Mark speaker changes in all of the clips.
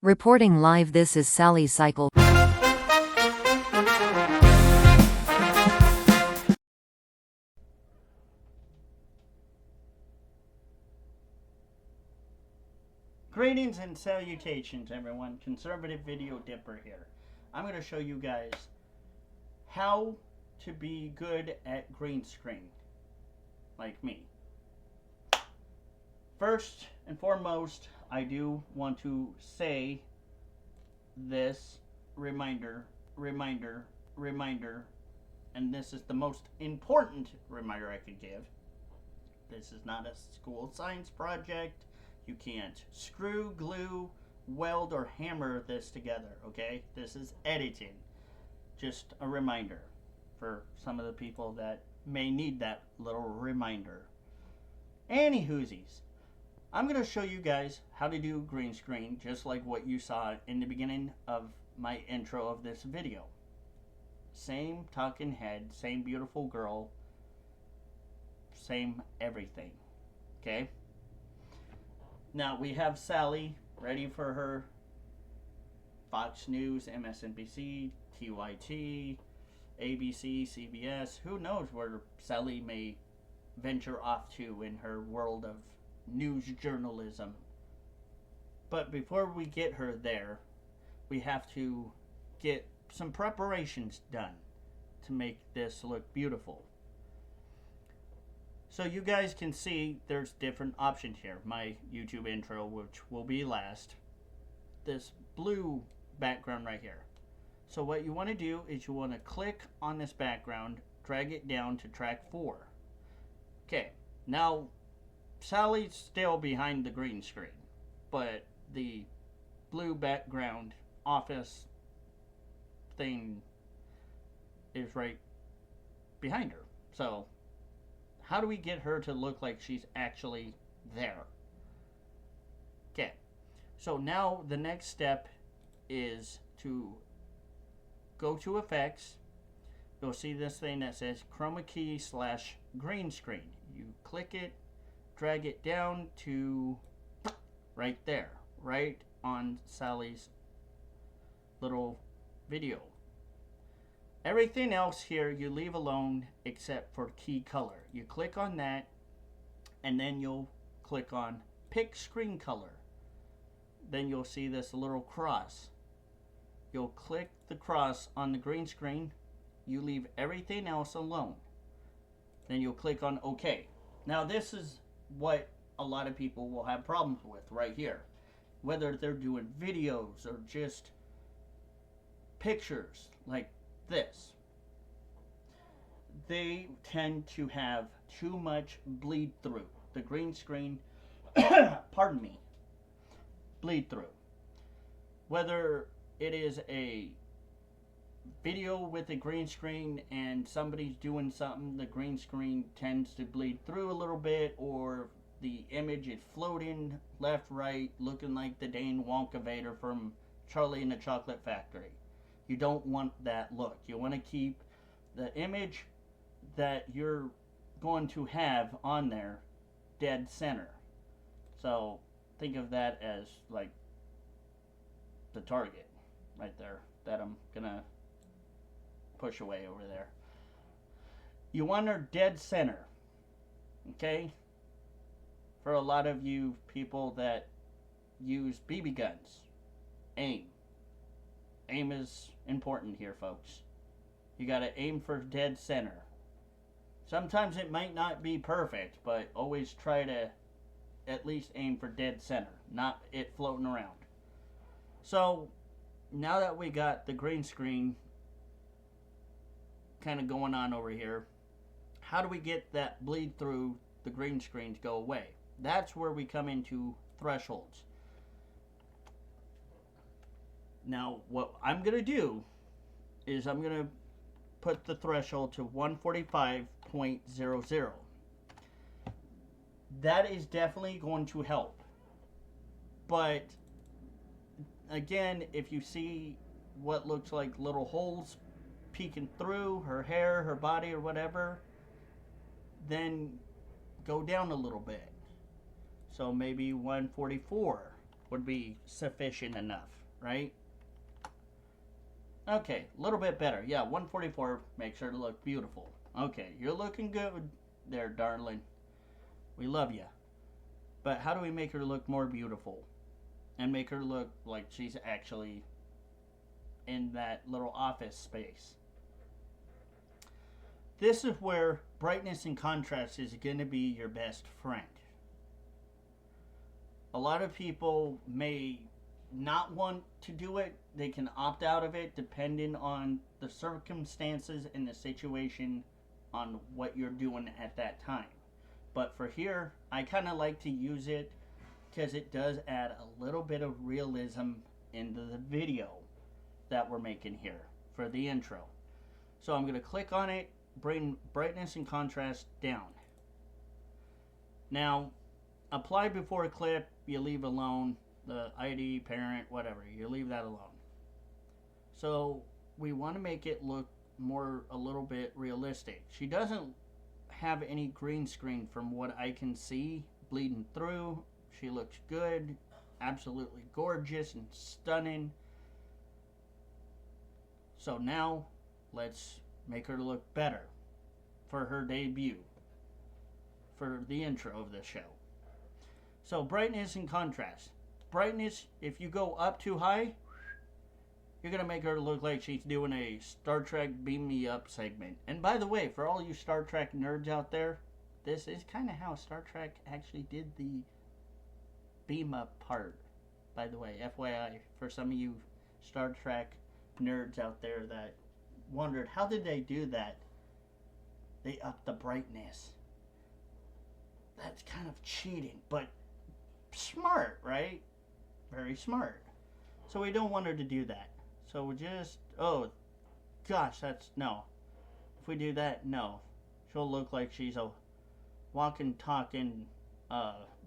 Speaker 1: Reporting live, this is Sally Cycle.
Speaker 2: Greetings and salutations, everyone. Conservative Video Dipper here. I'm going to show you guys how to be good at green screen, like me. First and foremost, I do want to say this reminder, and this is the most important reminder I could give. This is not a school science project. You can't screw, glue, weld, or hammer this together, okay? This is editing. Just a reminder for some of the people that may need that little reminder. Anywhoosies, I'm going to show you guys how to do green screen, just like what you saw in the beginning of my intro of this video. Same talking head, same beautiful girl, same everything, okay? Now we have Sally ready for her Fox News, MSNBC, TYT, ABC, CBS. Who knows where Sally may venture off to in her world of news journalism. But before we get her there, we have to get some preparations done to make this look beautiful. So you guys can see there's different options here. My YouTube intro, which will be last. This blue background right here. So what you want to do is you want to click on this background, drag it down to track 4. Okay, now Sally's still behind the green screen, but the blue background office thing is right behind her. So how do we get her to look like she's actually there? Okay, so now the next step is to go to Effects. You'll see this thing that says CHROMAKEY /green screen. You click it, drag it down to right there, right on Sally's little video. Everything else here you leave alone except for key color. You click on that and then you'll click on pick screen color. Then you'll see this little cross. You'll click the cross on the green screen. You leave everything else alone. Then you'll click on OK. Now this is what a lot of people will have problems with right here. Whether they're doing videos or just pictures like this, they tend to have too much bleed through. The green screen, pardon me, bleed through. Whether it is a video with a green screen and somebody's doing something, the green screen tends to bleed through a little bit, or the image is floating left, right, looking like the Dane Wonka Vader from Charlie and the Chocolate Factory. You don't want that look. You want to keep the image that you're going to have on there dead center. So think of that as like the target right there that I'm gonna push away over there. You want her dead center, okay? For a lot of you people that use BB guns, aim. Aim is important here, folks. You gotta aim for dead center. Sometimes it might not be perfect, but always try to at least aim for dead center, not it floating around. So now that we got the green screen kind of going on over here, how do we get that bleed through the green screen to go away? That's where we come into thresholds. Now, what I'm going to do is I'm going to put the threshold to 145.00. That is definitely going to help. But, again, if you see what looks like little holes peeking through her hair, her body, or whatever, then go down a little bit. So maybe 144. would be sufficient enough, right? Okay, a little bit better. Yeah, 144 makes her look beautiful. Okay, you're looking good there, darling. We love you. But how do we make her look more beautiful? And make her look like she's actually in that little office space. This is where brightness and contrast is going to be your best friend. A lot of people may not want to do it. They can opt out of it depending on the circumstances and the situation on what you're doing at that time. But for here, I kind of like to use it because it does add a little bit of realism into the video that we're making here for the intro. So I'm going to click on it, bring brightness and contrast down. Now, apply before clip, you leave alone. The ID, parent, whatever, you leave that alone. So we want to make it look more, a little bit realistic. She doesn't have any green screen from what I can see bleeding through. She looks good, absolutely gorgeous and stunning. So now let's make her look better for her debut, for the intro of the show. So brightness and contrast. Brightness, if you go up too high, you're going to make her look like she's doing a Star Trek Beam Me Up segment. And by the way, for all you Star Trek nerds out there, this is kind of how Star Trek actually did the beam up part. By the way, FYI, for some of you Star Trek nerds out there that wondered, how did they do that? They upped the brightness. That's kind of cheating, but smart, right? Very smart. So we don't want her to do that. So we just, oh gosh, that's, no. If we do that, no. She'll look like she's a walking, talking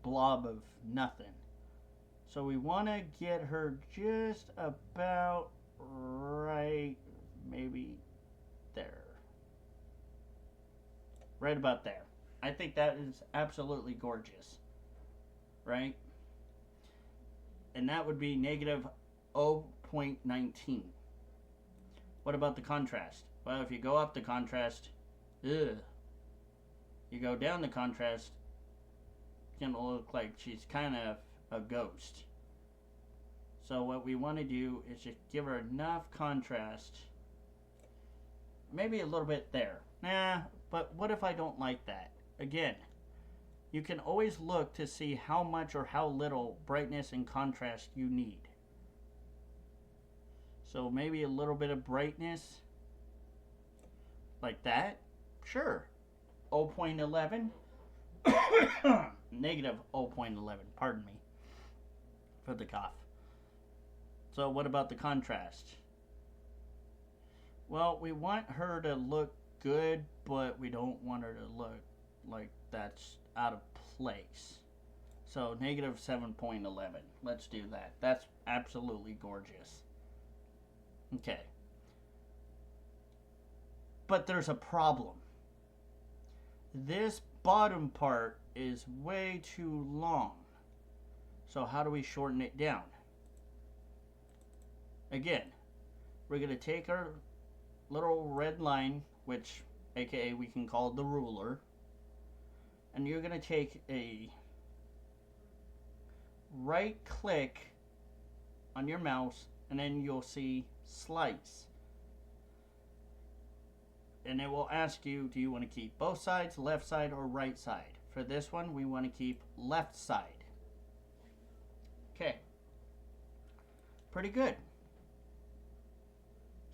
Speaker 2: blob of nothing. So we want to get her just about right, maybe there. Right about there. I think that is absolutely gorgeous. Right? And that would be negative 0.19. What about the contrast? Well, if you go up the contrast, you go down the contrast, it's going to look like she's kind of a ghost. So what we want to do is just give her enough contrast, maybe a little bit there. Nah, but what if I don't like that? Again, you can always look to see how much or how little brightness and contrast you need. So maybe a little bit of brightness, like that. Sure. 0.11. Negative 0.11, pardon me for the cough. So what about the contrast? Well, we want her to look good, but we don't want her to look like that's out of place. So negative 7.11. Let's do that. That's absolutely gorgeous. Okay. But there's a problem. This bottom part is way too long. So how do we shorten it down? Again, we're going to take our little red line, which aka we can call the ruler, and you're going to take a right click on your mouse, and then you'll see slice. And it will ask you, do you want to keep both sides, left side, or right side? For this one, we want to keep left side. Okay. Pretty good.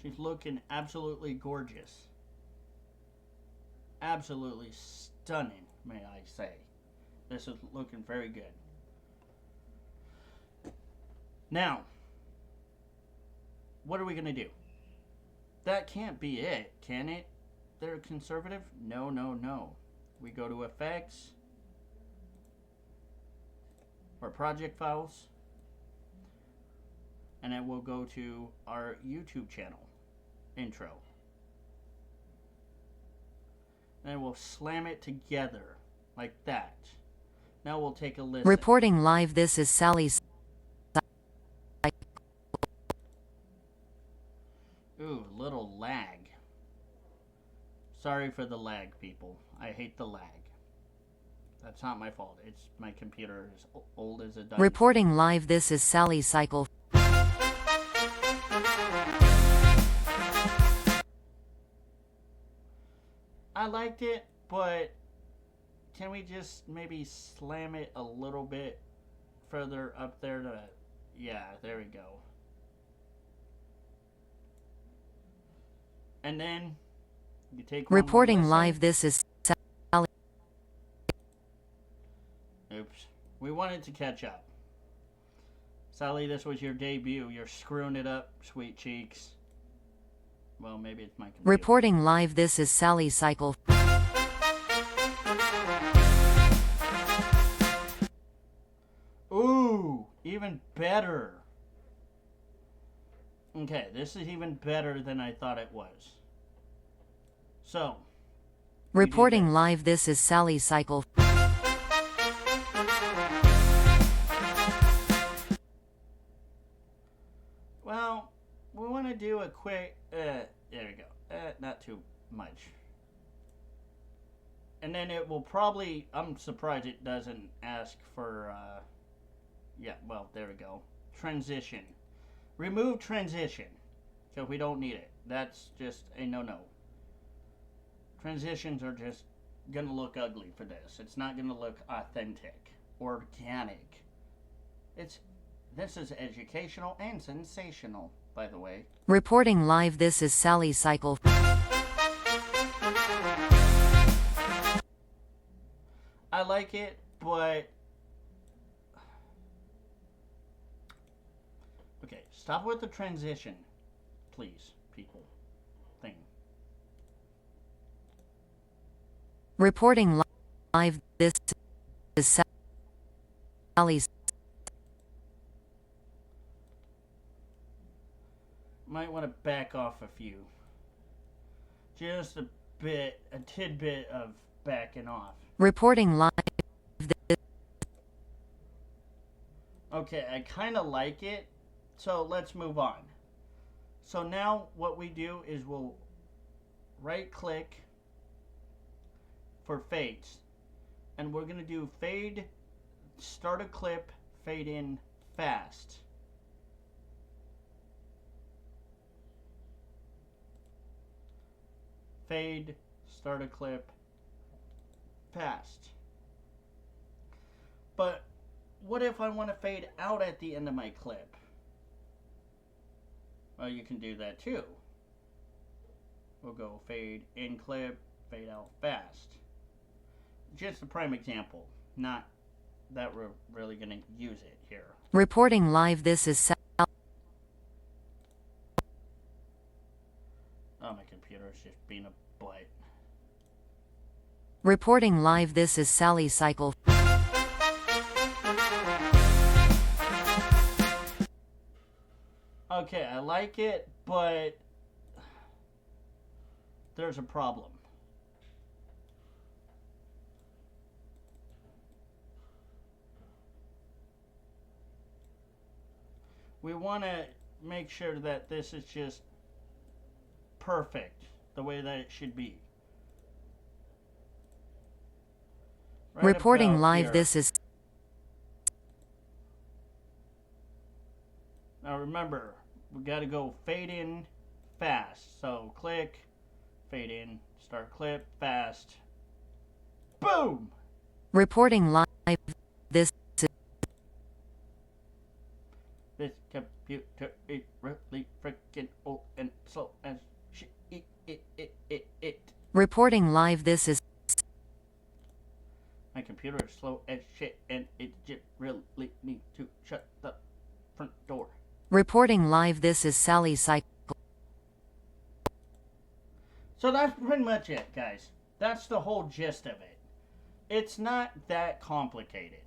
Speaker 2: She's looking absolutely gorgeous. Absolutely stunning, may I say. This is looking very good. Now, what are we going to do? That can't be it, can it? They're conservative? No, no, no. We go to Effects, or Project Files, and then we'll go to our YouTube channel, Intro. And we'll slam it together, like that. Now we'll take a listen.
Speaker 1: Reporting live, this is Sally's.
Speaker 2: Ooh, little lag. Sorry for the lag, people. I hate the lag. That's not my fault. It's my computer is old as a dinosaur.
Speaker 1: Reporting live, this is Sally Cycle.
Speaker 2: I liked it, but can we just maybe slam it a little bit further up there to... Yeah, there we go. And then you take one
Speaker 1: Reporting
Speaker 2: more
Speaker 1: live,
Speaker 2: listen.
Speaker 1: this is Sally.
Speaker 2: Oops. We wanted to catch up. Sally, this was your debut. You're screwing it up, sweet cheeks. Well, maybe it's my computer.
Speaker 1: Reporting live, this is Sally Cycle.
Speaker 2: Ooh, even better. Okay, this is even better than I thought it was. So,
Speaker 1: Reporting live, this is Sally Cycle.
Speaker 2: well, we want to do a quick, there we go, not too much. And then it will probably, I'm surprised it doesn't ask for, yeah, well, there we go. Transition. Remove transition. So we don't need it. That's just a no-no. Transitions are just going to look ugly for this. It's not going to look authentic, organic. This is educational and sensational, by the way.
Speaker 1: Reporting live, this is Sally Cycle.
Speaker 2: I like it, but... Okay, stop with the transition, please, people. Thing.
Speaker 1: Reporting live, this is Sally.
Speaker 2: Might want to back off a few. Just a bit, a tidbit of backing off.
Speaker 1: Reporting live.
Speaker 2: Okay, I kind of like it, so let's move on. So now what we do is we'll right click for fades, and we're going to do fade, start a clip, fade in fast. Fade, start a clip, fast. But what if I want to fade out at the end of my clip? Well, you can do that too. We'll go fade in clip, fade out fast. Just a prime example, not that we're really going to use it here.
Speaker 1: Reporting live, this is Sally.
Speaker 2: Oh, my computer is just being a butt.
Speaker 1: Reporting live, this is Sally Cycle.
Speaker 2: Okay, I like it, but there's a problem. We want to make sure that this is just perfect, the way that it should be. Right
Speaker 1: Reporting
Speaker 2: about
Speaker 1: live,
Speaker 2: here.
Speaker 1: this is...
Speaker 2: Now remember, we got to go fade in fast. So click, fade in, start clip, fast. Boom!
Speaker 1: Reporting live, this is...
Speaker 2: This computer is really freaking old and slow as shit. It.
Speaker 1: Reporting live, this is...
Speaker 2: My computer is slow as shit and it just really needs to shut the front door.
Speaker 1: Reporting live, this is Sally Cycle.
Speaker 2: So that's pretty much it, guys. That's the whole gist of it. It's not that complicated.